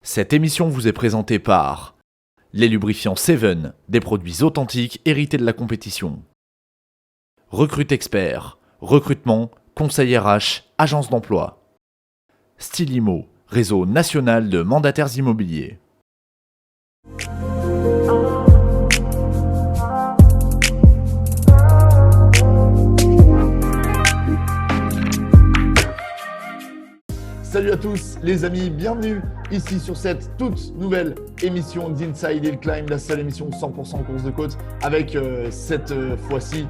Cette émission vous est présentée par les lubrifiants Seven, des produits authentiques hérités de la compétition. Recrute Expert, recrutement, conseil RH, agence d'emploi. Stylimo, réseau national de mandataires immobiliers. Salut à tous les amis, bienvenue ici sur cette toute nouvelle émission d'Inside Hill Climb, la seule émission 100% course de côte avec cette fois-ci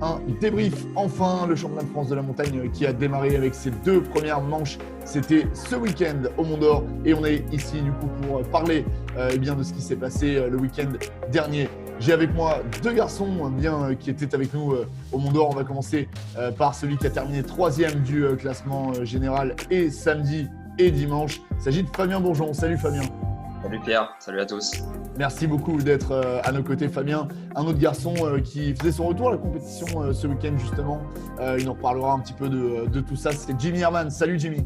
un débrief. Enfin, le championnat de France de la montagne qui a démarré avec ses deux premières manches, c'était ce week-end au Mont d'Or et on est ici du coup pour parler de ce qui s'est passé le week-end dernier. J'ai avec moi deux garçons qui étaient avec nous au Mont d'Or. On va commencer par celui qui a terminé 3e du classement général et samedi et dimanche. Il s'agit de Fabien Bourgeon. Salut Fabien. Salut Pierre, salut à tous. Merci beaucoup d'être à nos côtés Fabien. Un autre garçon qui faisait son retour à la compétition ce week-end justement. Il nous reparlera un petit peu de tout ça. C'est Jimmy Herman. Salut Jimmy.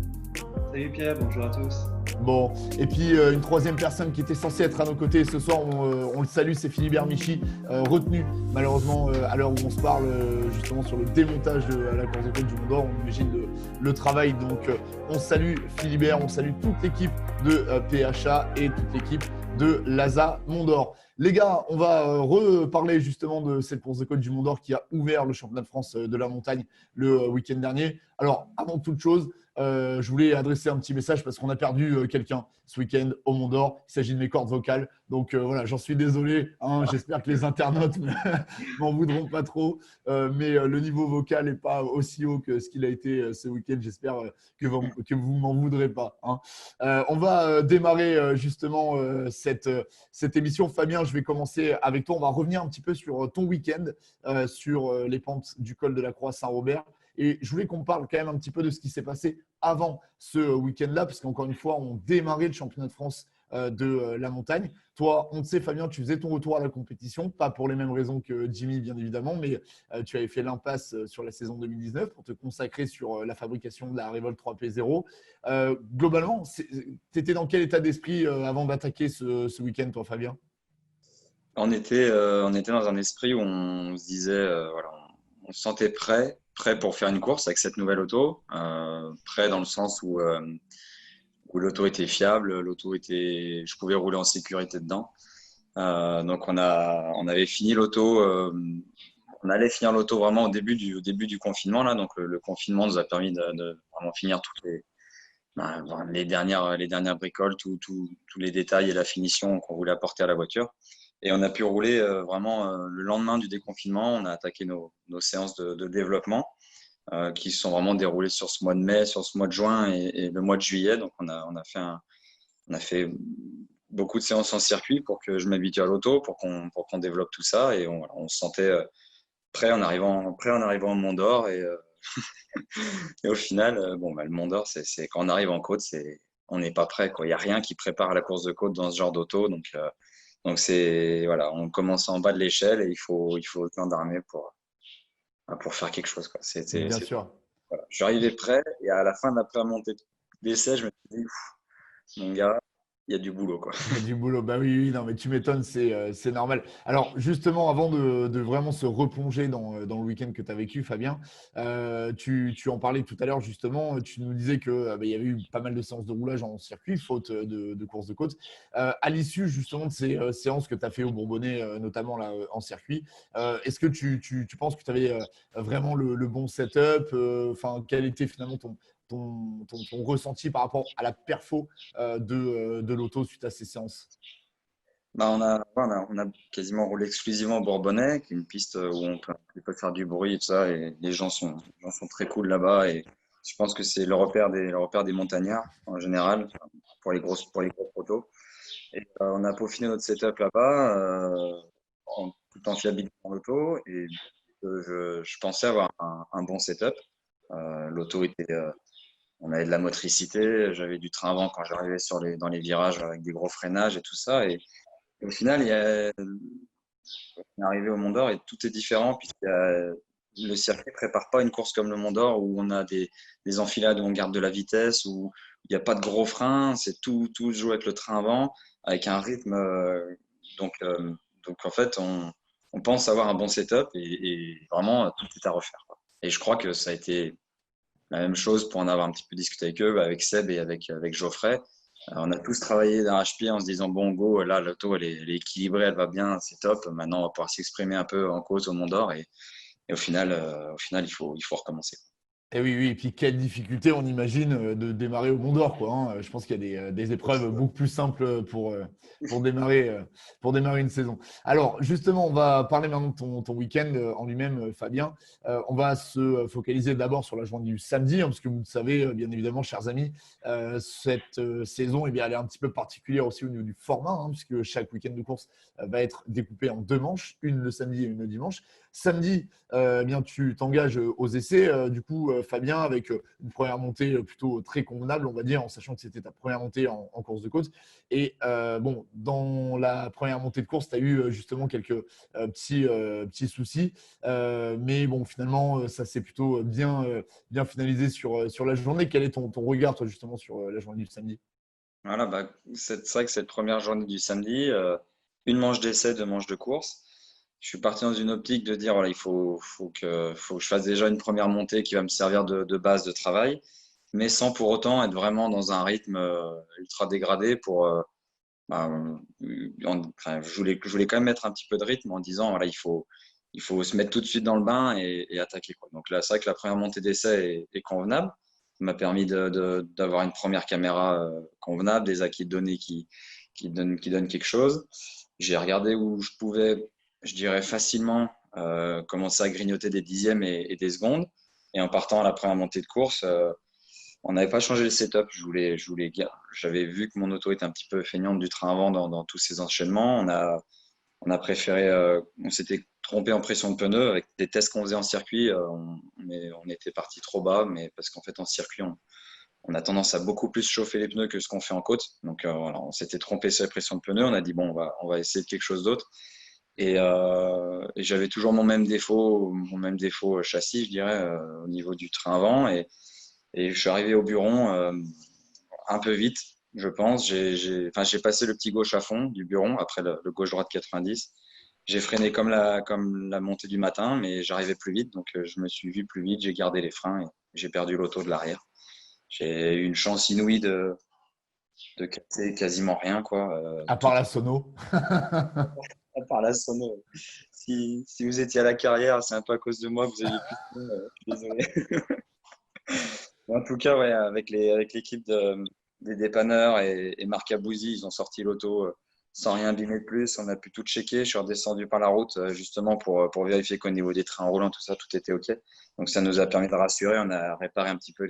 Salut Pierre, bonjour à tous. Bon, et puis une troisième personne qui était censée être à nos côtés ce soir, on le salue, c'est Philibert Michi, retenu malheureusement à l'heure où on se parle justement sur le démontage de la course de côte du Mont d'Or. On imagine le travail, donc on salue Philibert, on salue toute l'équipe de PHA et toute l'équipe de l'ASA Mont d'Or. Les gars, on va reparler justement de cette course de côte du Mont d'Or qui a ouvert le championnat de France de la montagne le week-end dernier. Alors, avant toute chose, je voulais adresser un petit message parce qu'on a perdu quelqu'un ce week-end au Mont d'Or. Il s'agit de mes cordes vocales. Donc voilà, j'en suis désolé. J'espère que les internautes m'en voudront pas trop. Mais le niveau vocal n'est pas aussi haut que ce qu'il a été ce week-end. J'espère que vous m'en voudrez pas. On va démarrer justement cette émission. Fabien, je vais commencer avec toi. On va revenir un petit peu sur ton week-end, sur les pentes du col de la Croix Saint-Robert. Et je voulais qu'on parle quand même un petit peu de ce qui s'est passé avant ce week-end-là, parce qu'encore une fois, on démarrait le championnat de France de la montagne. Toi, on te sait, Fabien, tu faisais ton retour à la compétition, pas pour les mêmes raisons que Jimmy, bien évidemment, mais tu avais fait l'impasse sur la saison 2019 pour te consacrer sur la fabrication de la Revolt 3P0. Globalement, tu étais dans quel état d'esprit avant d'attaquer ce week-end, toi, Fabien ? On était dans un esprit où on se disait, on se sentait prêt pour faire une course avec cette nouvelle auto, prêt dans le sens où l'auto était fiable, je pouvais rouler en sécurité dedans. Donc on avait fini l'auto, on allait finir l'auto vraiment au début du confinement là. Donc le confinement nous a permis de vraiment finir toutes les dernières bricoles, tous les détails et la finition qu'on voulait apporter à la voiture. Et on a pu rouler vraiment le lendemain du déconfinement. On a attaqué nos séances de développement qui se sont vraiment déroulées sur ce mois de mai, sur ce mois de juin et le mois de juillet. Donc on a fait beaucoup de séances en circuit pour que je m'habitue à l'auto, pour qu'on développe tout ça. Et on se sentait prêt en arrivant au Mont d'Or. Et au final, le Mont d'Or, c'est quand on arrive en côte, on n'est pas prêt, quoi. Il n'y a rien qui prépare la course de côte dans ce genre d'auto. Donc on commence en bas de l'échelle et il faut le temps d'armer pour faire quelque chose, quoi. Bien sûr. Voilà. Je suis arrivé prêt et à la fin de la pré-montée d'essai, je me suis dit, mon gars, il y a du boulot, quoi. Il y a du boulot. Bah oui, non, mais tu m'étonnes, c'est normal. Alors, justement, avant de vraiment se replonger dans le week-end que tu as vécu, Fabien, tu en parlais tout à l'heure, justement. Tu nous disais qu'il y avait eu pas mal de séances de roulage en circuit, faute de course de côte. À l'issue, justement, de ces séances que tu as fait au Bourbonnais, notamment là, en circuit, est-ce que tu penses que tu avais vraiment le bon setup? Quel était finalement ton ressenti par rapport à la perfo de l'auto suite à ces séances? On a quasiment roulé exclusivement au Bourbonnais, qui est une piste où on peut faire du bruit et tout ça, et les gens sont très cool là-bas. Et je pense que c'est le repère des montagnards en général pour les gros protos. Et on a peaufiné notre setup là-bas, tout en fiabilisant l'auto. Et je pensais avoir un bon setup. L'auto on avait de la motricité, j'avais du train avant quand j'arrivais dans les virages avec des gros freinages et tout ça. Et au final, on est arrivé au Mont d'Or et tout est différent puisque le circuit ne prépare pas une course comme le Mont d'Or où on a des enfilades où on garde de la vitesse, où il n'y a pas de gros frein, c'est tout joue avec le train avant, avec un rythme. Donc, euh, donc en fait, on pense avoir un bon setup et vraiment tout est à refaire, quoi. Et je crois que ça a été la même chose pour en avoir un petit peu discuté avec eux, avec Seb et avec Geoffrey. On a tous travaillé d'arrache-pied en se disant, bon, go, là, l'auto, elle est équilibrée, elle va bien, c'est top. Maintenant, on va pouvoir s'exprimer un peu en cause au Mont d'Or et au final, il faut recommencer. Et oui, oui, et puis quelle difficulté on imagine de démarrer au Mont d'Or, quoi, hein. Je pense qu'il y a des épreuves beaucoup plus simples pour pour démarrer une saison. Alors, justement, on va parler maintenant de ton week-end en lui-même, Fabien. On va se focaliser d'abord sur la journée du samedi, hein, parce que vous le savez, bien évidemment, chers amis, cette saison, eh bien, elle est un petit peu particulière aussi au niveau du format, hein, puisque chaque week-end de course va être découpé en deux manches, une le samedi et une le dimanche. Samedi, eh bien, tu t'engages aux essais. Du coup, Fabien, avec une première montée plutôt très convenable, on va dire, en sachant que c'était ta première montée en course de côte. Et bon, dans la première montée de course, tu as eu justement quelques petits soucis. Mais bon, finalement, ça s'est plutôt bien finalisé sur la journée. Quel est ton regard, toi, justement, sur la journée du samedi? Voilà, bah, c'est vrai que cette première journée du samedi, une manche d'essai, deux manches de course. Je suis parti dans une optique de dire, voilà, faut que je fasse déjà une première montée qui va me servir de base de travail, mais sans pour autant être vraiment dans un rythme ultra dégradé pour, bah, enfin, je voulais quand même mettre un petit peu de rythme en disant, voilà, il faut se mettre tout de suite dans le bain et attaquer, quoi. Donc là, c'est vrai que la première montée d'essai est convenable. Ça m'a permis d'avoir une première caméra convenable, des acquis de données qui donnent quelque chose. J'ai regardé où je pouvais, je dirais facilement, commencer à grignoter des dixièmes et des secondes. Et en partant à la première montée de course, on n'avait pas changé le setup. J'avais vu que mon auto était un petit peu feignante du train avant dans tous ces enchaînements. On a préféré, on s'était trompé en pression de pneus avec des tests qu'on faisait en circuit. On était parti trop bas, mais parce qu'en fait en circuit, on a tendance à beaucoup plus chauffer les pneus que ce qu'on fait en côte. Donc voilà, on s'était trompé sur la pression de pneus. On a dit bon, on va essayer de quelque chose d'autre. Et j'avais toujours mon même défaut châssis, je dirais, au niveau du train avant. Et je suis arrivé au Buron un peu vite, je pense. Enfin, j'ai passé le petit gauche à fond du Buron après le gauche-droite 90. J'ai freiné comme la montée du matin, mais j'arrivais plus vite. Donc, je me suis vu plus vite. J'ai gardé les freins et j'ai perdu l'auto de l'arrière. J'ai eu une chance inouïe de casser quasiment rien, quoi. À part la sono. Par la sono. Si vous étiez à la carrière, c'est un peu à cause de moi que vous aviez plus de temps, je suis désolé. En tout cas, ouais, avec l'équipe des dépanneurs et Marc Abouzi, ils ont sorti l'auto sans rien abîmer de plus. On a pu tout checker. Je suis redescendu par la route justement pour vérifier qu'au niveau des trains roulants, tout ça, tout était OK. Donc ça nous a permis de rassurer. On a réparé un petit peu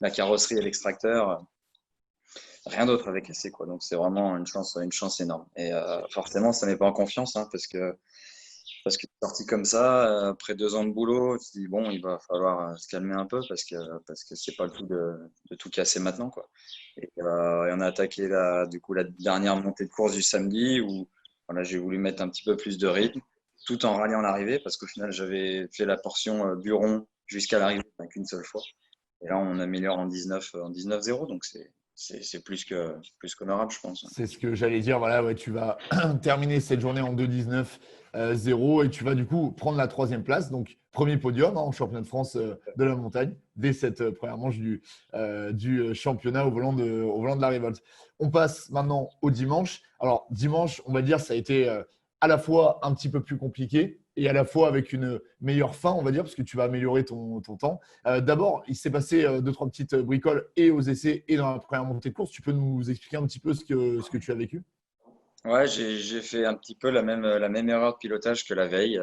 la carrosserie et l'extracteur. Rien d'autre avec essai, quoi. Donc c'est vraiment une chance énorme. Et forcément, ça n'est pas en confiance, hein, parce que sorti comme ça, après 2 ans de boulot, tu te dis bon, il va falloir se calmer un peu parce que c'est pas le tout de tout casser maintenant, quoi. Et on a attaqué du coup la dernière montée de course du samedi où voilà, j'ai voulu mettre un petit peu plus de rythme tout en ralliant l'arrivée parce qu'au final j'avais fait la portion Buron jusqu'à l'arrivée qu'une seule fois. Et là on améliore en 19-0, donc c'est plus qu'honorable, je pense. C'est ce que j'allais dire. Voilà, ouais, tu vas terminer cette journée en 2-19-0 et tu vas du coup prendre la troisième place. Donc, premier podium, hein, en championnat de France de la montagne dès cette première manche du championnat au volant de la révolte. On passe maintenant au dimanche. Alors, dimanche, on va dire, ça a été à la fois un petit peu plus compliqué et à la fois avec une meilleure fin, on va dire, parce que tu vas améliorer ton temps. D'abord, il s'est passé deux, trois petites bricoles et aux essais et dans la première montée de course. Tu peux nous expliquer un petit peu ce que tu as vécu? Ouais, j'ai fait un petit peu la même erreur de pilotage que la veille,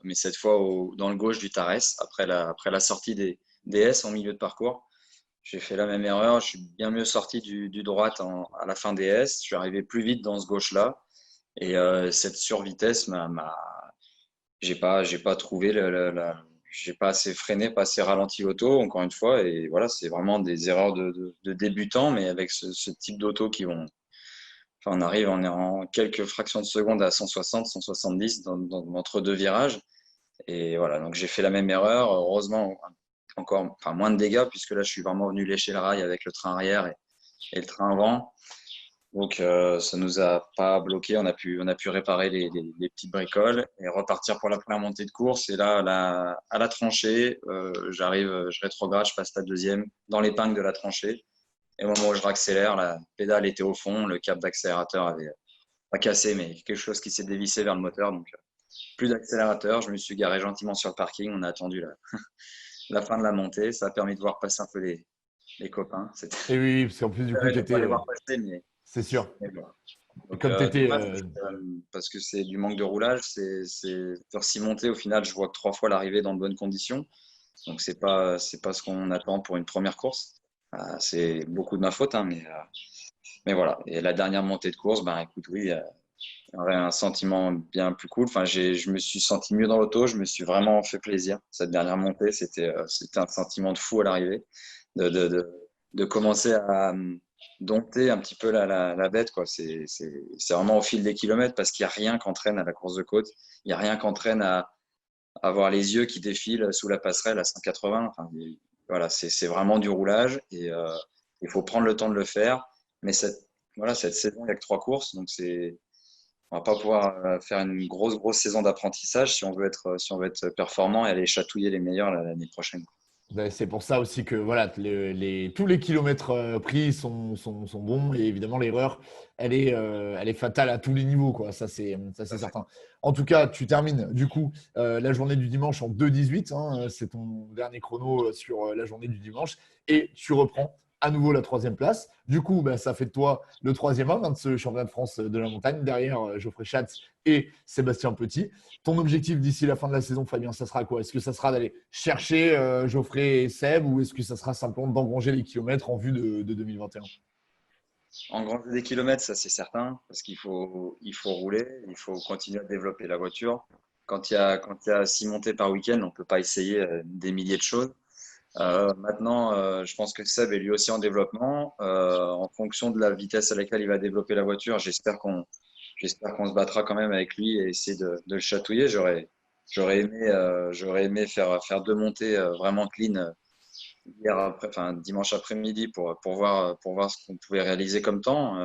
mais cette fois dans le gauche du Tarès, après la sortie des S en milieu de parcours. J'ai fait la même erreur, je suis bien mieux sorti du droite à la fin des S, je suis arrivé plus vite dans ce gauche-là, et cette survitesse j'ai pas trouvé j'ai pas assez freiné, pas assez ralenti l'auto, encore une fois, et voilà, c'est vraiment des erreurs de débutants, mais avec ce type d'auto enfin, on est en quelques fractions de seconde à 160, 170 entre deux virages. Et voilà, donc j'ai fait la même erreur. Heureusement, enfin, moins de dégâts, puisque là, je suis vraiment venu lécher le rail avec le train arrière et le train avant. Donc, ça nous a pas bloqué. On a pu réparer les petites bricoles et repartir pour la première montée de course. Et là, à la tranchée, je rétrograde, je passe la deuxième dans l'épingle de la tranchée. Et au moment où je raccélère, la pédale était au fond, le câble d'accélérateur avait pas cassé, mais quelque chose qui s'est dévissé vers le moteur. Donc, plus d'accélérateur. Je me suis garé gentiment sur le parking. On a attendu la fin de la montée. Ça a permis de voir passer un peu les copains. Et oui, parce qu'en plus, du coup, tu Je pas étais. les voir passer, C'est sûr. mais bon. Donc, Comme tu étais. dommage, parce que c'est du manque de roulage. C'est sur 6 montées, au final, je vois que 3 fois l'arrivée dans de bonnes conditions. Donc, c'est pas ce qu'on attend pour une première course. C'est beaucoup de ma faute, hein, mais voilà. Et la dernière montée de course, ben, écoute, oui, j'avais un sentiment bien plus cool. Enfin, je me suis senti mieux dans l'auto. Je me suis vraiment fait plaisir. Cette dernière montée, c'était un sentiment de fou à l'arrivée, de, de, de, de commencer à dompter un petit peu la bête, quoi. C'est vraiment au fil des kilomètres, parce qu'il n'y a rien qu'entraîne à la course de côte. Il n'y a rien qu'entraîne à avoir les yeux qui défilent sous la passerelle à 180. Enfin, voilà, c'est vraiment du roulage et il faut prendre le temps de le faire. Mais cette saison, il n'y a que 3 courses, donc on va pas pouvoir faire une grosse saison d'apprentissage si on veut être performant et aller chatouiller les meilleurs l'année prochaine. Ben, c'est pour ça aussi que voilà, tous les kilomètres pris sont bons, et évidemment l'erreur, elle est fatale à tous les niveaux, quoi. Ça, c'est certain. En tout cas, tu termines du coup la journée du dimanche en 2:18, hein, c'est ton dernier chrono sur la journée du dimanche, et tu reprends à nouveau la 3e place. Du coup, ben, ça fait de toi le 3e homme, hein, de ce championnat de France de la montagne, derrière Geoffrey Schatz et Sébastien Petit. Ton objectif d'ici la fin de la saison, Fabien, ça sera quoi? Est-ce que ça sera d'aller chercher Geoffrey et Seb, ou est-ce que ça sera simplement d'engranger les kilomètres en vue de 2021? Engranger des kilomètres, ça c'est certain, parce qu'il faut rouler, il faut continuer à développer la voiture. Quand il y a 6 montées par week-end, on ne peut pas essayer des milliers de choses. Maintenant, je pense que Seb est lui aussi en développement. En fonction de la vitesse à laquelle il va développer la voiture, j'espère qu'on se battra quand même avec lui et essayer de le chatouiller. J'aurais aimé faire 2 montées vraiment clean dimanche après-midi pour voir ce qu'on pouvait réaliser comme temps.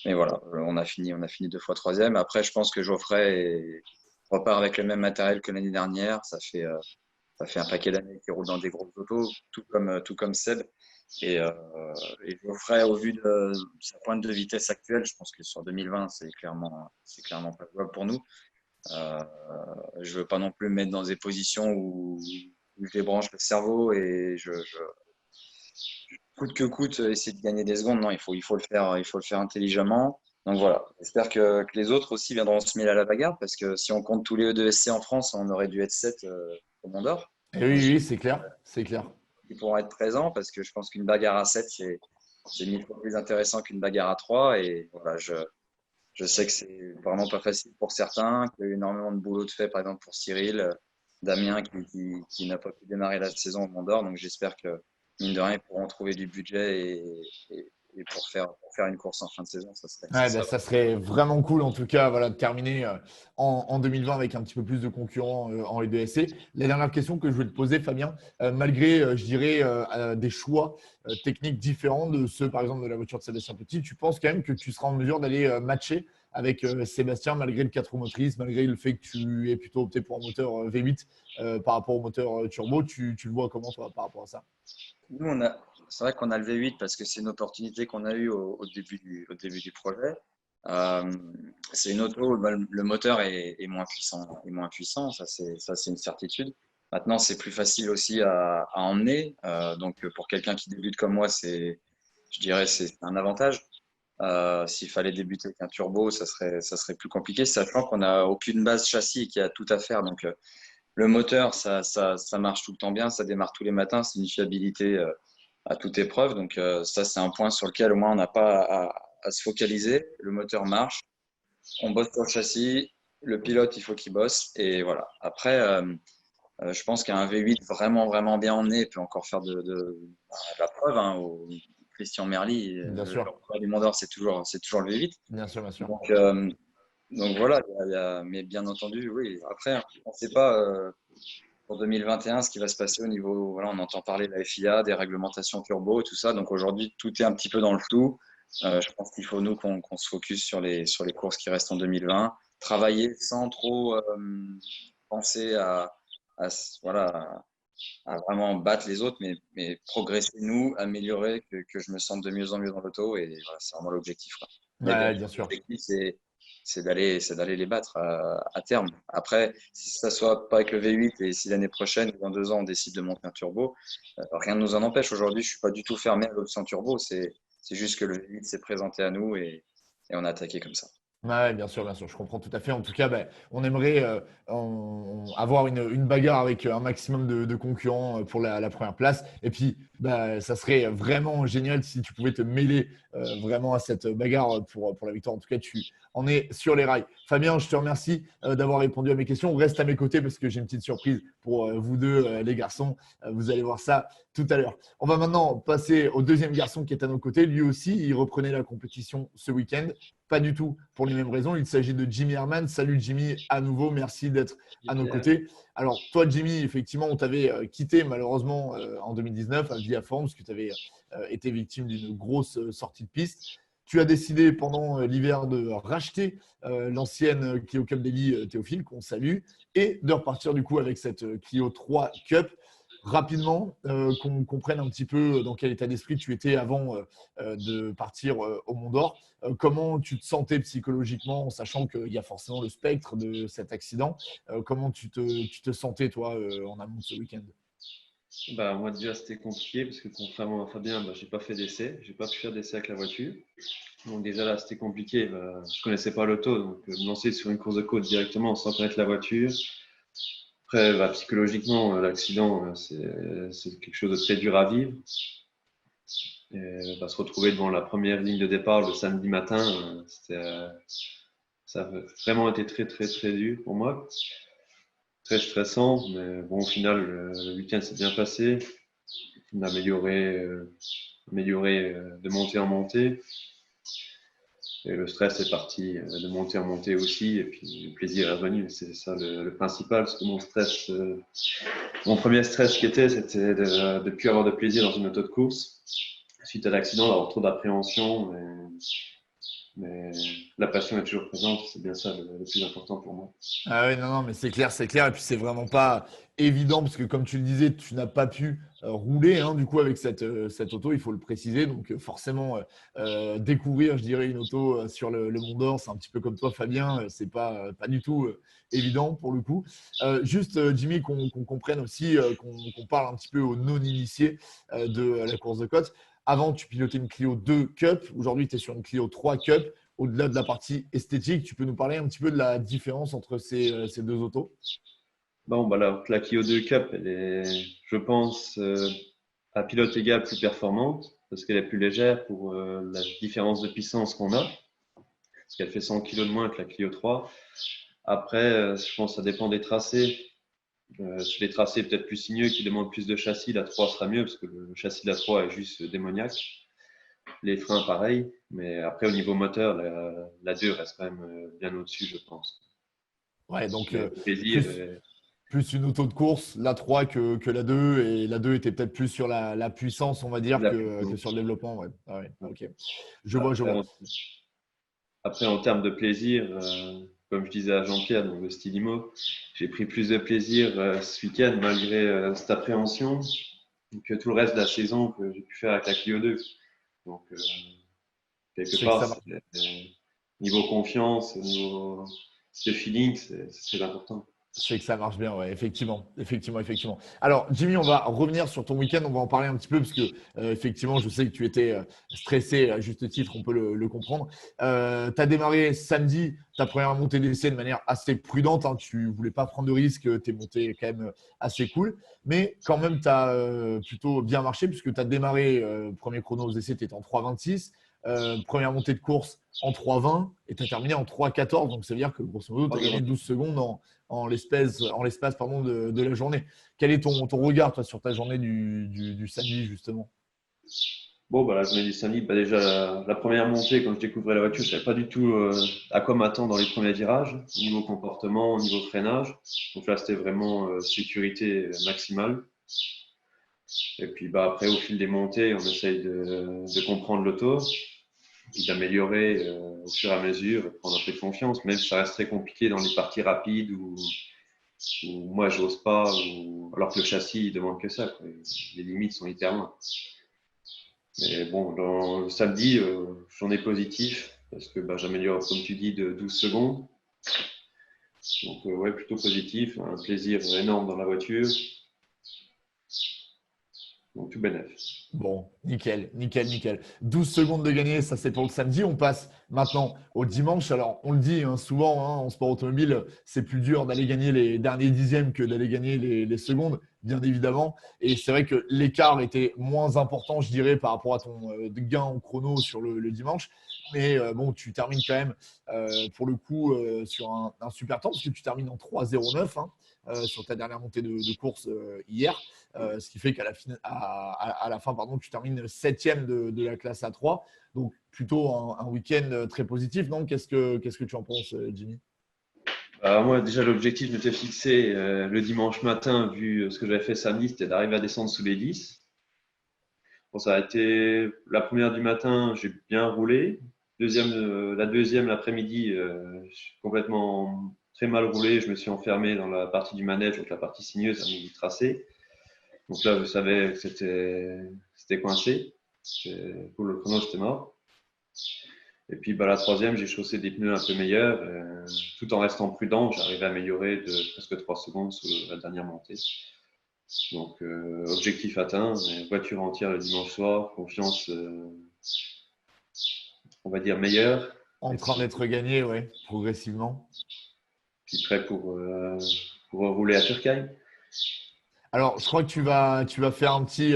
Mais voilà, on a fini 2 fois 3e. Après, je pense que repart avec le même matériel que l'année dernière. Ça fait un paquet d'années qu'il roule dans des grosses autos, tout comme Seb. Et Geoffrey, au vu de sa pointe de vitesse actuelle, je pense que sur 2020, c'est clairement pas jouable pour nous. Je veux pas non plus me mettre dans des positions où je débranche le cerveau et coûte que coûte essayer de gagner des secondes. Non, il faut le faire intelligemment. Donc voilà, j'espère que les autres aussi viendront se mêler à la bagarre, parce que si on compte tous les E2SC en France, on aurait dû être 7 au Mont d'Or. Et oui, c'est clair, c'est clair. Ils pourront être présents, parce que je pense qu'une bagarre à 7, c'est 1000 fois plus intéressant qu'une bagarre à 3. Et voilà, je sais que c'est vraiment pas facile pour certains, qu'il y a eu énormément de boulot de fait, par exemple pour Cyril, Damien qui n'a pas pu démarrer la saison au Mont d'Or. Donc j'espère que, mine de rien, ils pourront trouver du budget et pour faire une course en fin de saison, Ça serait vraiment cool, en tout cas, voilà, de terminer en 2020 avec un petit peu plus de concurrents en E2SC. La dernière question que je voulais te poser, Fabien, malgré, je dirais, des choix techniques différents de ceux, par exemple, de la voiture de Sébastien Petit, tu penses quand même que tu seras en mesure d'aller matcher avec Sébastien, malgré le 4 roues motrices, malgré le fait que tu aies plutôt opté pour un moteur V8 par rapport au moteur turbo? Tu le vois comment, toi, par rapport à ça? C'est vrai qu'on a le V8 parce que c'est une opportunité qu'on a eue au début du projet. C'est une auto où le moteur est moins puissant, ça c'est une certitude. Maintenant, c'est plus facile aussi à emmener. Donc pour quelqu'un qui débute comme moi, je dirais c'est un avantage. S'il fallait débuter avec un turbo, ça serait plus compliqué, sachant qu'on n'a aucune base châssis et qu'il y a tout à faire. Donc le moteur, ça marche tout le temps bien, ça démarre tous les matins, c'est une fiabilité à toute épreuve. Donc ça, c'est un point sur lequel au moins on n'a pas à se focaliser. Le moteur marche, on bosse sur le châssis, le pilote, il faut qu'il bosse. Et voilà. Après, je pense qu'un V8 vraiment bien emmené peut encore faire de la preuve. Hein, Christian Merly, Bien le sûr. record du Mont d'Or, c'est toujours le V8. Bien sûr, bien sûr. Donc voilà, mais bien entendu, oui. Après, on ne sait pas pour 2021 ce qui va se passer au niveau, voilà, on entend parler de la FIA, des réglementations turbo et tout ça. Donc aujourd'hui, tout est un petit peu dans le flou. Je pense qu'il faut nous qu'on se focus sur les courses qui restent en 2020, travailler sans trop penser voilà, à vraiment battre les autres, mais progresser nous, améliorer, que je me sente de mieux en mieux dans l'auto et voilà, c'est vraiment l'objectif, quoi. Mais Ouais, bien bien sûr, sûr. l'objectif c'est d'aller les battre à terme. Après, si ça soit pas avec le V8 et si l'année prochaine ou dans 2 ans on décide de monter un turbo, rien ne nous en empêche. Aujourd'hui, je suis pas du tout fermé à l'option turbo. C'est juste que le V8 s'est présenté à nous et on a attaqué comme ça. Ouais, bien sûr, je comprends tout à fait. En tout cas, on aimerait avoir une bagarre avec un maximum de concurrents pour la première place. Et puis, ça serait vraiment génial si tu pouvais te mêler vraiment à cette bagarre pour la victoire. En tout cas, tu en es sur les rails. Fabien, je te remercie d'avoir répondu à mes questions. Reste à mes côtés parce que j'ai une petite surprise pour vous deux, les garçons. Vous allez voir ça tout à l'heure. On va maintenant passer au deuxième garçon qui est à nos côtés. Lui aussi, il reprenait la compétition ce week-end. Pas du tout pour les mêmes raisons. Il s'agit de Jimmy Herman. Salut Jimmy, à nouveau, merci d'être à nos côtés. Alors toi Jimmy, effectivement, on t'avait quitté malheureusement en 2019 à Villafranche parce que tu avais été victime d'une grosse sortie de piste. Tu as décidé pendant l'hiver de racheter l'ancienne Clio Cup Daily Théophile, qu'on salue, et de repartir du coup avec cette Clio 3 Cup. Rapidement, qu'on comprenne un petit peu dans quel état d'esprit tu étais avant de partir au Mont d'Or. Comment tu te sentais psychologiquement, en sachant qu'il y a forcément le spectre de cet accident. Comment tu te sentais, toi, en amont de ce week-end? Moi déjà c'était compliqué parce que contrairement à Fabien, j'ai pas fait d'essai, j'ai pas pu faire d'essai avec la voiture. Donc déjà là c'était compliqué, je connaissais pas l'auto, donc me lancer sur une course de côte directement sans connaître la voiture. Après psychologiquement l'accident c'est quelque chose de très dur à vivre. Et, se retrouver devant la première ligne de départ le samedi matin, ça a vraiment été très très très dur pour moi. Très stressant, mais bon, au final, le week-end s'est bien passé. On a amélioré de montée en montée. Et le stress est parti de montée en montée aussi. Et puis le plaisir est revenu. C'est ça le principal. Parce que mon premier stress c'était de ne plus avoir de plaisir dans une auto de course. Suite à l'accident, d'avoir trop d'appréhension. Mais la passion est toujours présente. C'est bien ça le plus important pour moi. Ah oui, non, mais c'est clair, c'est clair. Et puis, c'est vraiment pas évident parce que, comme tu le disais, tu n'as pas pu rouler du coup avec cette auto, il faut le préciser. Donc, forcément, découvrir, je dirais, une auto sur le Mont d'Or, c'est un petit peu comme toi, Fabien, c'est pas du tout évident pour le coup. Juste, Jimmy, qu'on comprenne aussi, qu'on parle un petit peu aux non-initiés de la course de côte. Avant, tu pilotais une Clio 2 Cup. Aujourd'hui, tu es sur une Clio 3 Cup. Au-delà de la partie esthétique, tu peux nous parler un petit peu de la différence entre ces deux autos? La Clio 2 Cup, elle est, je pense, à pilote égal plus performante parce qu'elle est plus légère pour la différence de puissance qu'on a. Parce qu'elle fait 100 kg de moins que la Clio 3. Après, je pense que ça dépend des tracés. Sur les tracés peut-être plus sinueux qui demandent plus de châssis, la 3 sera mieux parce que le châssis de la 3 est juste démoniaque. Les freins, pareil. Mais après, au niveau moteur, la 2 reste quand même bien au-dessus, je pense. Ouais, donc Le plaisir, plus une auto de course, la 3 que la 2, et la 2 était peut-être plus sur la puissance, on va dire, que sur le développement. Ouais. Ah ouais, ok. Je vois. Après, en termes de plaisir, comme je disais à Jean-Pierre, dans le Stylimo, j'ai pris plus de plaisir ce week-end malgré cette appréhension que tout le reste de la saison que j'ai pu faire avec la Clio 2. Donc, quelque part, niveau confiance, niveau de feeling, c'est important. C'est que ça marche bien, ouais, effectivement. Alors, Jimmy, on va revenir sur ton week-end, on va en parler un petit peu parce que, effectivement, je sais que tu étais stressé à juste titre, on peut le comprendre. Tu as démarré samedi ta première montée d'essai de manière assez prudente, tu ne voulais pas prendre de risques, tu es monté quand même assez cool, mais quand même, tu as plutôt bien marché puisque tu as démarré, premier chrono aux essais, tu étais en 3,26. Première montée de course en 3,20 et tu as terminé en 3,14. Donc, ça veut dire que grosso modo, tu as gagné 12 secondes en l'espace de la journée. Quel est ton regard, toi, sur ta journée du samedi, justement? Bon, bah, la journée du samedi, bah, déjà, la première montée, quand je découvrais la voiture, je savais pas du tout à quoi m'attendre dans les premiers virages, au niveau comportement, au niveau freinage. Donc là, c'était vraiment sécurité maximale. Et puis bah, après, au fil des montées, on essaye de comprendre l'auto, puis d'améliorer au fur et à mesure, prendre un peu de confiance, même si ça reste très compliqué dans les parties rapides où moi, j'ose pas, alors que le châssis, il demande que ça, quoi. Les limites sont hyper loin. Mais bon, dans le samedi, j'en ai positif parce que bah, j'améliore, comme tu dis, de 12 secondes. Donc, ouais, plutôt positif, un plaisir énorme dans la voiture. Donc, tout bénef. Bon, nickel, nickel, nickel. 12 secondes de gagné, ça c'est pour le samedi. On passe maintenant au dimanche. Alors, on le dit souvent, en sport automobile, c'est plus dur d'aller gagner les derniers dixièmes que d'aller gagner les secondes, bien évidemment. Et c'est vrai que l'écart était moins important, je dirais, par rapport à ton gain en chrono sur le dimanche. Mais bon, tu termines quand même, pour le coup, sur un super temps, parce que tu termines en 3,09 sur ta dernière montée de course hier. Ce qui fait qu'à la fin, pardon, tu termines septième de la classe A3. Donc, plutôt un week-end très positif. Non, qu'est-ce que tu en penses, Jimmy? Alors moi, déjà, l'objectif, je m'étais fixé le dimanche matin, vu ce que j'avais fait samedi, c'était d'arriver à descendre sous les 10. Bon, ça a été la première du matin, j'ai bien roulé. La deuxième, l'après-midi, j'ai complètement très mal roulé. Je me suis enfermé dans la partie du manège, donc la partie sinueuse à mi tracé. Donc là, je savais que c'était coincé. Pour le chrono, c'était mort. Et puis bah, la troisième, j'ai chaussé des pneus un peu meilleurs. Tout en restant prudent, j'arrivais à améliorer de presque 3 secondes sur la dernière montée. Donc objectif atteint, voiture entière le dimanche soir, confiance, on va dire, meilleure. En train d'être gagné, ouais, progressivement. Puis prêt pour rouler à Turkheim. Alors, je crois que tu vas faire un petit.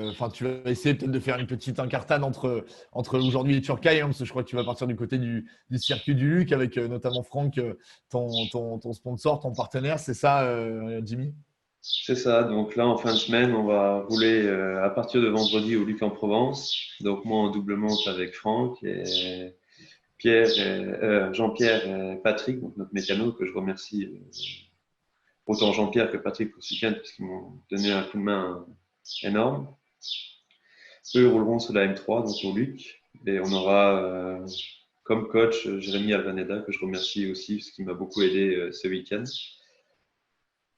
Enfin, tu vas essayer peut-être de faire une petite incartade entre aujourd'hui et Turkheim, parce que je crois que tu vas partir du côté du circuit du Luc avec notamment Franck, ton sponsor, ton partenaire. C'est ça, Jimmy? C'est ça, donc là en fin de semaine, on va rouler à partir de vendredi au Luc en Provence. Donc moi en double monte avec Franck et Jean-Pierre et Patrick, donc notre mécano, que je remercie autant Jean-Pierre que Patrick pour ce week-end parce qu'ils m'ont donné un coup de main énorme. Eux rouleront sur la M3, donc au Luc, et on aura comme coach Jérémy Alvaneda, que je remercie aussi parce qu'il m'a beaucoup aidé ce week-end.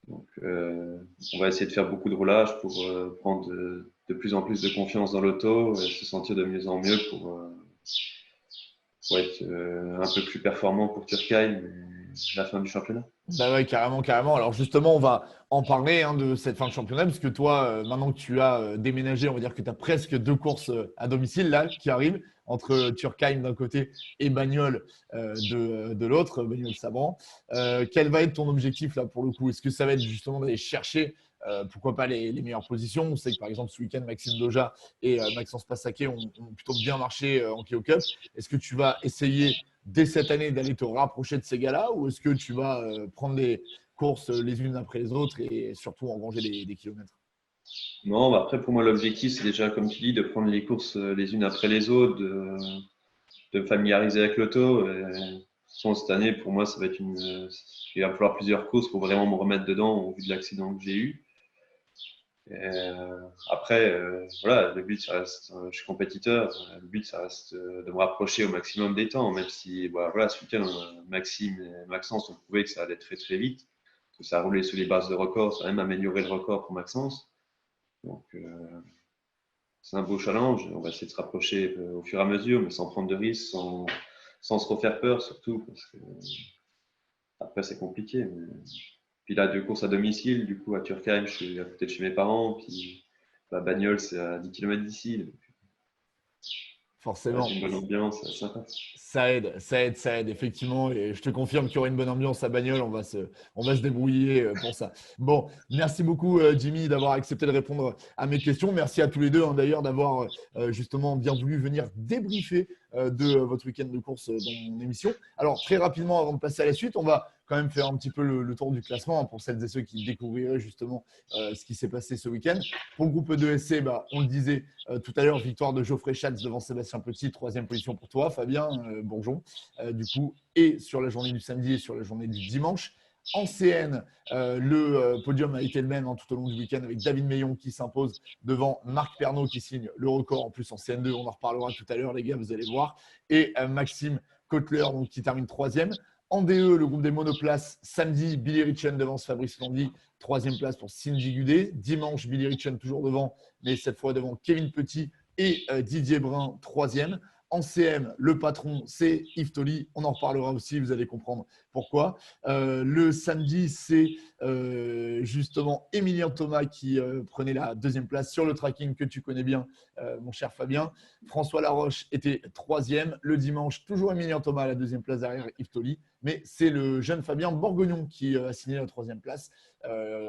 Donc, on va essayer de faire beaucoup de roulage pour prendre de plus en plus de confiance dans l'auto et se sentir de mieux en mieux pour être un peu plus performant pour Turkheim et la fin du championnat. Bah ouais, carrément, carrément. Alors justement, on va en parler de cette fin de championnat, puisque toi, maintenant que tu as déménagé, on va dire que tu as presque deux courses à domicile là qui arrivent entre Turkheim d'un côté et Bagnoles de l'autre, Bagnoles-Sabran. Quel va être ton objectif là pour le coup? Est-ce que ça va être justement d'aller chercher pourquoi pas les meilleures positions? On sait que par exemple ce week-end, Maxime Doja et Maxence Passaquet ont plutôt bien marché en Keo Cup. Est-ce que tu vas essayer dès cette année d'aller te rapprocher de ces gars-là, ou est-ce que tu vas prendre des courses les unes après les autres et surtout engranger des kilomètres? Non, bah après pour moi l'objectif c'est déjà comme tu dis de prendre les courses les unes après les autres, de me familiariser avec l'auto. Cette année pour moi ça va être il va falloir plusieurs courses pour vraiment me remettre dedans au vu de l'accident que j'ai eu. Après, voilà, le but, ça reste, je suis compétiteur, le but, ça reste de me rapprocher au maximum des temps, même si, voilà, ce week-end, Maxime et Maxence ont prouvé que ça allait très très vite, que ça a roulé sous les bases de record, ça a même amélioré le record pour Maxence. Donc, c'est un beau challenge, on va essayer de se rapprocher au fur et à mesure, mais sans prendre de risques, sans se refaire peur surtout, parce que après, c'est compliqué. Puis là, deux courses à domicile, du coup, à Turkheim, je suis à côté de chez mes parents. Puis Bagnoles, c'est à 10 km d'ici. Forcément. J'ai une bonne ambiance, c'est sympa. Ça aide, effectivement. Et je te confirme qu'il y aura une bonne ambiance à Bagnoles. On va se débrouiller pour ça. Bon, merci beaucoup, Jimmy, d'avoir accepté de répondre à mes questions. Merci à tous les deux, d'ailleurs, d'avoir justement bien voulu venir débriefer de votre week-end de course dans mon émission. Alors, très rapidement, avant de passer à la suite, on va quand même faire un petit peu le tour du classement hein, pour celles et ceux qui découvriraient justement ce qui s'est passé ce week-end. Pour le groupe 2SC, on le disait tout à l'heure, victoire de Geoffrey Schatz devant Sébastien Petit, 3e position pour toi, Fabien Bourgeon, du coup, et sur la journée du samedi et sur la journée du dimanche. En CN, le podium a été le même tout au long du week-end avec David Meillon qui s'impose devant Marc Pernaut qui signe le record en plus en CN2. On en reparlera tout à l'heure, les gars, vous allez voir. Et Maxime Kotler donc, qui termine 3e. En DE, le groupe des monoplaces, samedi, Billy Ritchen devance Fabrice Landy, 3e place pour Cindy Gudet. Dimanche, Billy Ritchen toujours devant, mais cette fois devant Kevin Petit et Didier Brun, 3e. En CM, le patron, c'est Yves Tolly. On en reparlera aussi, vous allez comprendre pourquoi. Le samedi, c'est justement Emilien Thomas qui prenait la 2e place sur le tracking que tu connais bien, mon cher Fabien. François Laroche était 3e. Le dimanche, toujours Emilien Thomas à la 2e place derrière Yves Tolly. Mais c'est le jeune Fabien Borgognon qui a signé la 3e place,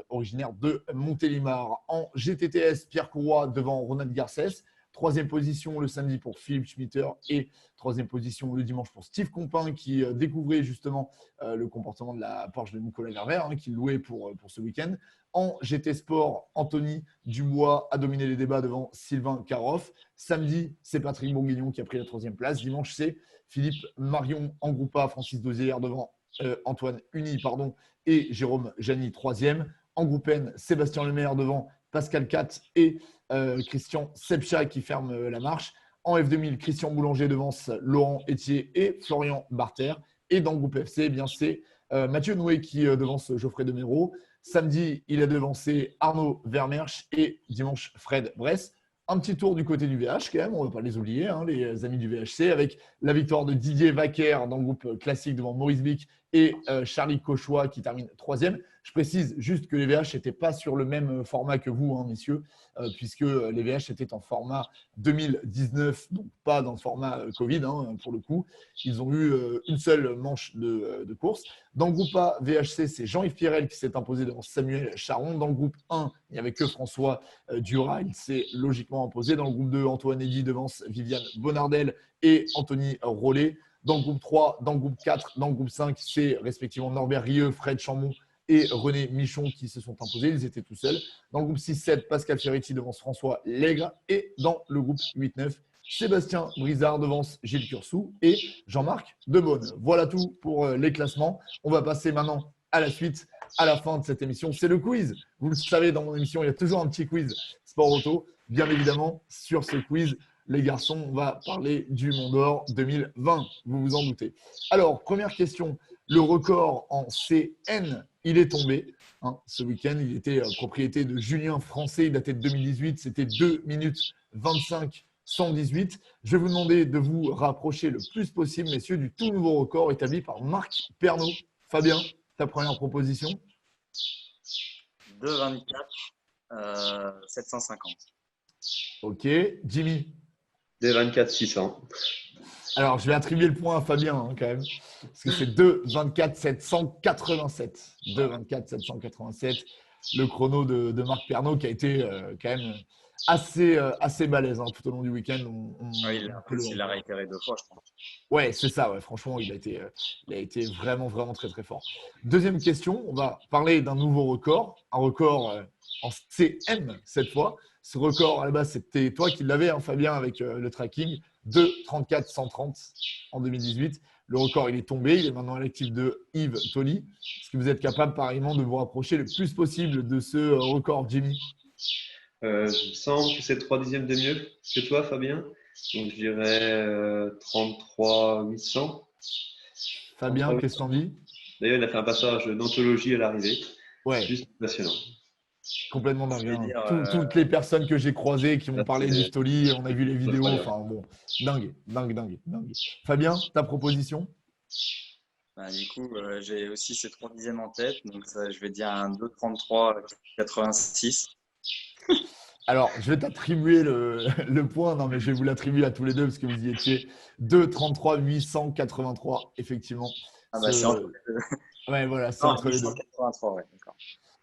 originaire de Montélimar. En GTTS, Pierre Courroy devant Ronald Garcès. 3e position le samedi pour Philippe Schmitter et 3e position le dimanche pour Steve Compin qui découvrait justement le comportement de la Porsche de Nicolas Ververt qu'il louait pour ce week-end. En GT Sport, Anthony Dubois a dominé les débats devant Sylvain Caroff. Samedi, c'est Patrick Bourguignon qui a pris la 3e place. Dimanche, c'est Philippe Marion en groupe A, Francis Dozière devant Antoine Uni et Jérôme Jani 3e. En groupe N, Sébastien Lemaire devant Pascal Cat et Christian Sepcha qui ferme la marche. En F2000, Christian Boulanger devance Laurent Etier et Florian Barter. Et dans le groupe FC, c'est Mathieu Noué qui devance Geoffrey Demero. Samedi, il a devancé Arnaud Vermersch et dimanche, Fred Bress. Un petit tour du côté du VH quand même, on ne va pas les oublier, les amis du VHC, avec la victoire de Didier Vaquer dans le groupe classique devant Maurice Bic et Charlie Cauchois qui termine 3e. Je précise juste que les VH n'étaient pas sur le même format que vous, messieurs, puisque les VH étaient en format 2019, donc pas dans le format Covid pour le coup. Ils ont eu une seule manche de course. Dans le groupe A, VHC, c'est Jean-Yves Pierrel qui s'est imposé devant Samuel Charon. Dans le groupe 1, il n'y avait que François Dura. Il s'est logiquement imposé. Dans le groupe 2, Antoine Eddy devance Viviane Bonardel et Anthony Rollet. Dans le groupe 3, dans le groupe 4, dans le groupe 5, c'est respectivement Norbert Rieu, Fred Chambon et René Michon qui se sont imposés. Ils étaient tout seuls. Dans le groupe 6-7, Pascal Ferretti devance François Lègre. Et dans le groupe 8-9, Sébastien Brizard devance Gilles Cursou et Jean-Marc Debonne. Voilà tout pour les classements. On va passer maintenant à la suite, à la fin de cette émission. C'est le quiz. Vous le savez, dans mon émission, il y a toujours un petit quiz sport auto. Bien évidemment, sur ce quiz, les garçons, on va parler du Mont d'Or 2020. Vous vous en doutez. Alors, première question. Le record en CN, il est tombé. Ce week-end, il était propriété de Julien Français. Il datait de 2018. C'était 2 minutes 25 118. Je vais vous demander de vous rapprocher le plus possible, messieurs, du tout nouveau record établi par Marc Pernaut. Fabien, ta première proposition? 2,24, 750. Ok. Jimmy? 2,24 600. Alors, je vais attribuer le point à Fabien quand même, parce que c'est 2,24 787. 2,24 787. Le chrono de Marc Pernaut qui a été quand même assez balèze tout au long du week-end. Il l'a réitéré 2 fois, je pense. Ouais, c'est ça. Ouais. Franchement, il a été vraiment, vraiment très, très fort. Deuxième question, on va parler d'un nouveau record, un record en CM cette fois. Ce record, à la base, c'était toi qui l'avais, Fabien, avec le tracking, 2,34 130 en 2018. Le record, il est tombé. Il est maintenant à l'actif de Yves Tolly. Est-ce que vous êtes capable, pareillement, de vous rapprocher le plus possible de ce record, Jimmy? Il me semble que c'est 3 dixièmes de mieux que toi, Fabien. Donc, je dirais 33 800. Fabien, qu'est-ce que t'en dis? D'ailleurs, il a fait un passage d'anthologie à l'arrivée. Ouais. Juste passionnant. Complètement dingue. Toutes les personnes que j'ai croisées qui m'ont parlé d'Yves Tolly, on a vu les vidéos. Enfin, bon, dingue. Fabien, ta proposition? Du coup, j'ai aussi ces 3 dixièmes en tête. Donc, ça, je vais dire un 2,33 86. Alors, je vais t'attribuer le point. Non, mais je vais vous l'attribuer à tous les deux parce que vous y étiez. 2,33 883, effectivement. C'est entre les deux. Ouais, voilà, c'est entre les deux. 883, ouais, d'accord.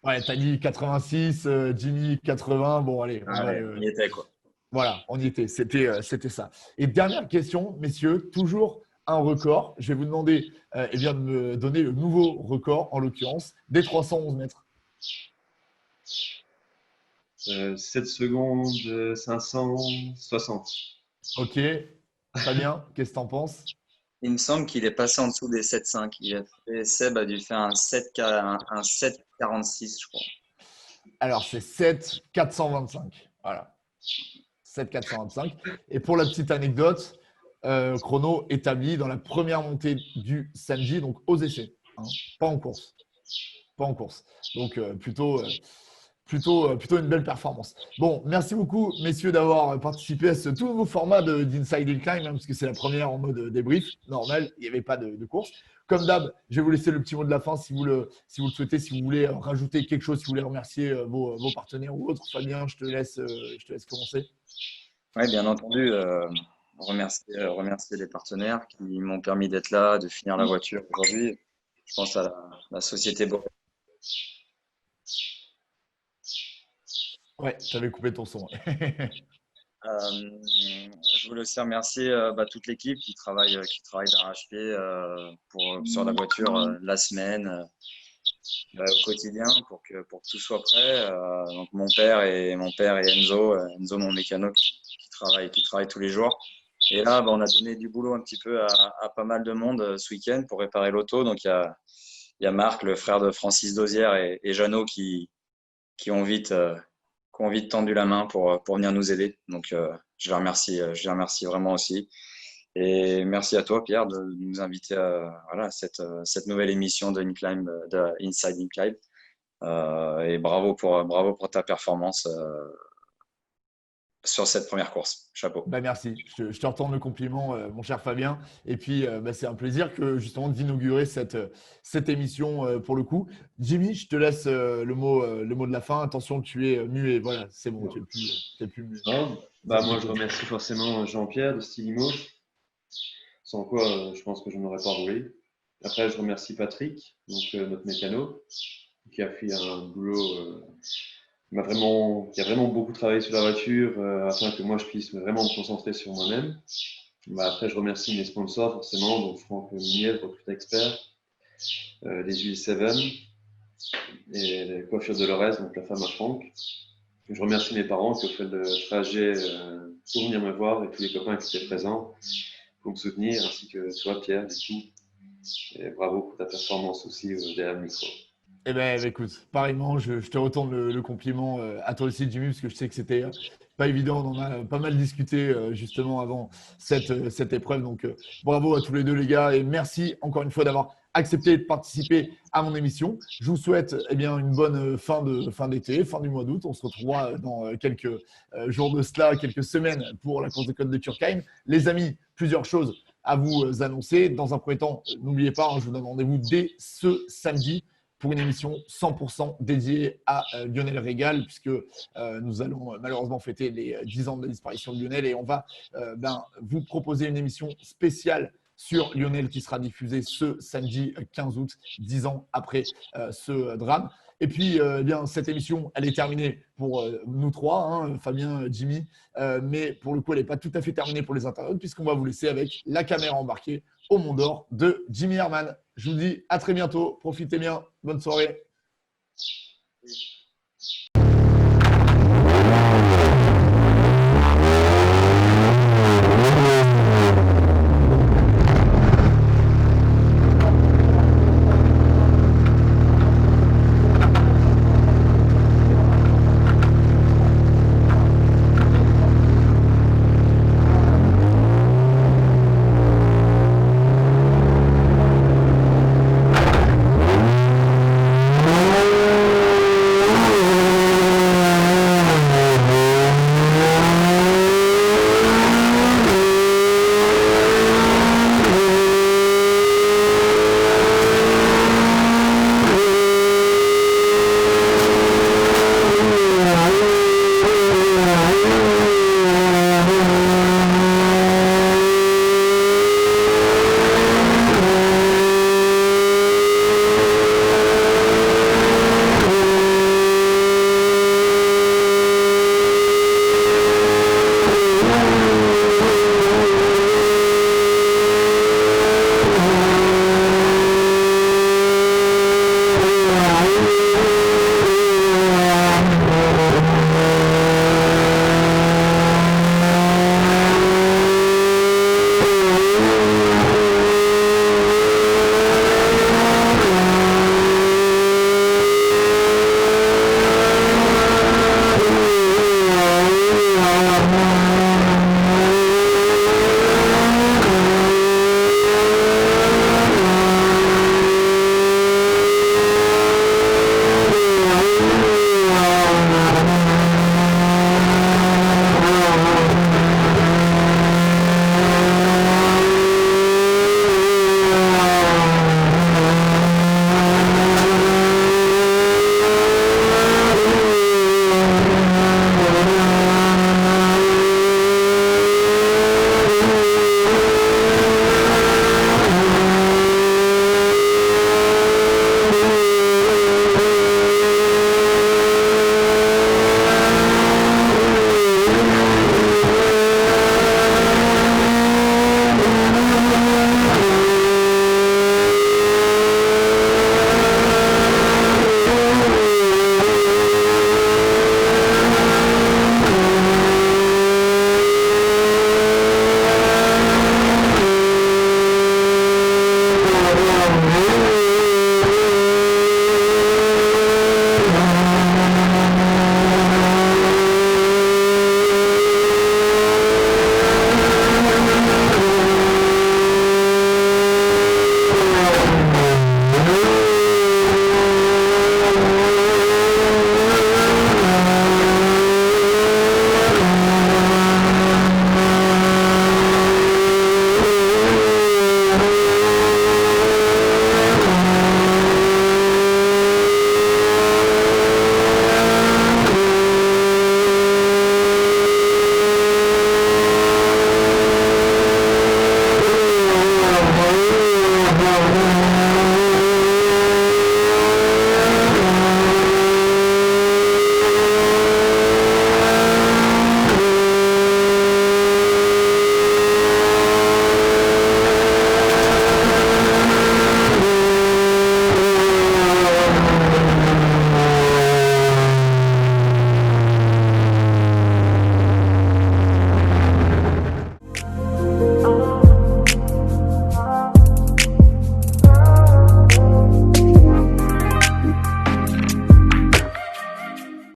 Ouais, t'as dit 86, Jimmy 80. Bon, allez. On y était, quoi. Voilà, on y était. C'était ça. Et dernière question, messieurs, toujours un record. Je vais vous demander de me donner le nouveau record, en l'occurrence, des 311 mètres. 7 secondes 560. Ok, très bien. Qu'est-ce que tu en penses? Il me semble qu'il est passé en dessous des 7,5. Seb a dû faire un 7,46, je crois. Alors, c'est 7,425. Voilà. 7,425. Et pour la petite anecdote, chrono établi dans la première montée du samedi, donc aux essais, hein, pas en course. Pas en course. Donc, plutôt une belle performance. Bon, merci beaucoup, messieurs, d'avoir participé à ce tout nouveau format d'Inside Hill Climb, hein, parce que c'est la première en mode débrief normal. Il n'y avait pas de course. Comme d'hab, je vais vous laisser le petit mot de la fin si vous le souhaitez, si vous voulez rajouter quelque chose, si vous voulez remercier vos partenaires ou autres. Fabien, je te laisse commencer. Oui, bien entendu. Remercier les partenaires qui m'ont permis d'être là, de finir la voiture aujourd'hui. Je pense à la société Boré. Ouais, tu avais coupé ton son. Je voulais aussi remercier toute l'équipe qui travaille d'arrache-pied sur la voiture la semaine, au quotidien pour que tout soit prêt. Donc mon père et Enzo, mon mécano qui travaille tous les jours. Et là, on a donné du boulot un petit peu à pas mal de monde ce week-end pour réparer l'auto. Donc il y a Marc, le frère de Francis Dosière, et Jeannot qui ont vite tendu la main pour venir nous aider. Donc, je les remercie vraiment aussi. Et merci à toi, Pierre, de nous inviter à cette nouvelle émission de Inside Hill Climb. Et bravo pour ta performance sur cette première course. Chapeau. Merci. Je te retourne le compliment, mon cher Fabien. Et puis, c'est un plaisir justement d'inaugurer cette émission pour le coup. Jimmy, je te laisse le mot de la fin. Attention, tu es muet. Voilà, c'est bon, tu n'es plus muet. Moi, je remercie forcément Jean-Pierre de Stylimo, sans quoi je pense que je n'aurais pas roulé. Après, je remercie Patrick, donc notre mécano, qui a fait un boulot qui a vraiment beaucoup travaillé sur la voiture afin que moi je puisse vraiment me concentrer sur moi-même. Après, je remercie mes sponsors forcément, donc Franck Minier, Recrute Expert, les huiles Seven et les coiffures de Lorez, donc la femme à Franck. Je remercie mes parents qui ont fait le trajet pour venir me voir et tous les copains qui étaient présents pour me soutenir, ainsi que toi, Pierre, du coup. Et bravo pour ta performance aussi derrière le micro. Eh bien, écoute, pareillement, je te retourne le compliment à toi aussi, Jimmy, parce que je sais que c'était pas évident. On en a pas mal discuté justement avant cette épreuve. Donc, bravo à tous les deux, les gars. Et merci encore une fois d'avoir accepté de participer à mon émission. Je vous souhaite une bonne fin d'été, fin du mois d'août. On se retrouvera dans quelques jours de cela, quelques semaines pour la course de côte de Turckheim. Les amis, plusieurs choses à vous annoncer. Dans un premier temps, n'oubliez pas, je vous donne rendez-vous dès ce samedi pour une émission 100% dédiée à Lionel Régal, puisque nous allons malheureusement fêter les 10 ans de la disparition de Lionel et on va vous proposer une émission spéciale sur Lionel qui sera diffusée ce samedi 15 août, 10 ans après ce drame. Et puis, cette émission, elle est terminée pour nous trois, Fabien, Jimmy, mais pour le coup, elle n'est pas tout à fait terminée pour les internautes, puisqu'on va vous laisser avec la caméra embarquée au Mont d'Or de Jimmy Herman. Je vous dis à très bientôt. Profitez bien. Bonne soirée. Thank you.